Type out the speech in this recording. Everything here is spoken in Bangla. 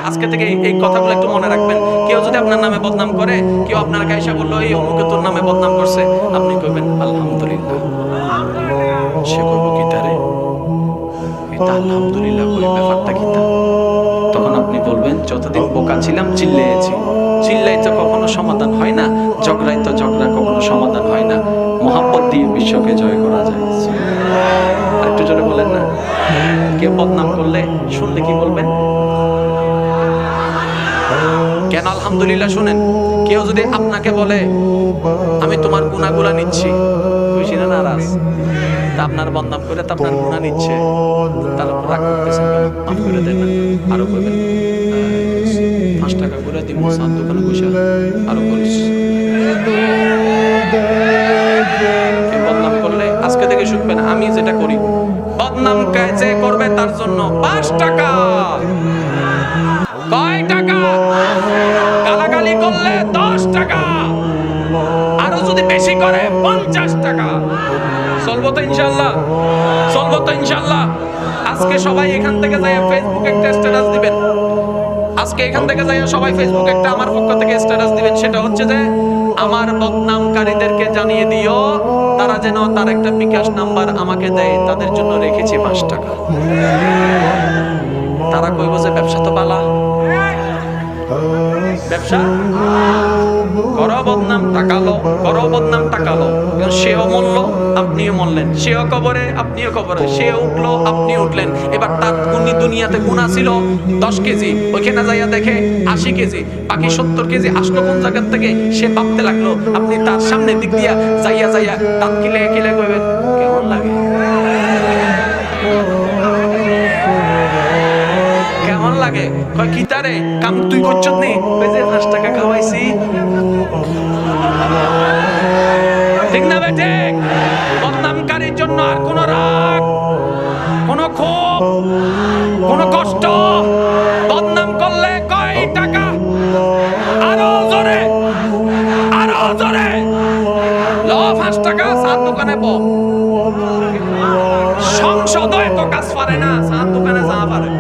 আজকে থেকে এই কথাগুলো একটু মনে রাখবেন। কেউ যদি আপনার নামে বদনাম করে, কেউ আপনার কাইসা বললো এই অমুকে তোর নামে বদনাম করছে, আপনি কইবেন আলহামদুলিল্লাহ। সে কইব কি তারে, এটা আলহামদুলিল্লাহ কই ব্যাপারটা কি তা? তখন আপনি বলবেন যতদিন বোকা ছিলাম চিল্লেছি, চিল্লাই তো কখনো সমাধান হয় না, ঝগড়াই তো ঝগড়া কখনো সমাধান হয় না, মহাব্বত দিয়ে বিশ্বকে জয় করা যায়। আর একটু জোরে বলেন না। কেউ বদনাম করলে শুনলে কি বলবেন? কেন আলহামদুলিল্লাহ? শুনেন, কেউ যদি আপনাকে বলে আমি তোমার গুনাহগুলা নিচ্ছি, খুশি না নারাজ? তা আপনার বদনাম করে তা আপনার গুনাহ নিচ্ছে, তার উপর রাগ করতেছেন কেন? মাফ করে দেন না। আরো বলবেন 5 টাকা করে দিব সাত দোকানে বসে, আরো বলিস। বদনাম করলে আজকে থেকে শুনবেন আমি যেটা করি, বদনাম যে করবে তার জন্য 5 টাকা। কয় টাকা? গালাগালি করলে 10 টাকা, আরো যদি বেশি করে 50 টাকা। চলবো তো ইনশাআল্লাহ? চলবো তো ইনশাআল্লাহ? আজকে সবাই এখান থেকে যাইয়া ফেসবুকে একটা স্ট্যাটাস দিবেন। আজকে এখান থেকে যাইয়া সবাই ফেসবুকে একটা আমার পক্ষ থেকে স্ট্যাটাস দিবেন। সেটা হচ্ছে যে আমার বদনামকারীদেরকে জানিয়ে দিও তারা যেন তার একটা বিকাশ নাম্বার আমাকে দেয়, তাদের জন্য রেখেছি 5 টাকা। তারা কইব যে ব্যবসা তো বালা, ব্যবসা করো বদনাম টাকালো, করো বদনাম টাকালো। সেও মরলো আপনিও মরলেন, সেও কবরে আপনিও কবরে, সে উঠলো আপনিও উঠলেন। এবার তার দুনিয়াতে গুণা ছিল 10 কেজি, ওইখানে যাইয়া দেখে 80 কেজি, বাকি 70 কেজি আসলো কোন জায়গার থেকে? সে ভাবতে লাগলো। আপনি তার সামনে দিক দিয়া যাইয়া যাইয়া দাঁত কিলে কিলে কইবেন কেমন লাগে, কেমন লাগে? কয় কি তারে কাম তুই করছত নি? ওই যে 5 টাকা খাওয়াইছি। ঠিক না বেঠে? বদনামকারীর জন্য আর কোন রাগ, কোন ক্ষোভ, কোন কষ্ট, বদনাম করলে কয় টাকা? আরো জোরে, আরো জোরে ল 5 টাকা সাত দোকানে ব। সংসদ এত কাজ পারে না, সাত দোকানে যা পারে।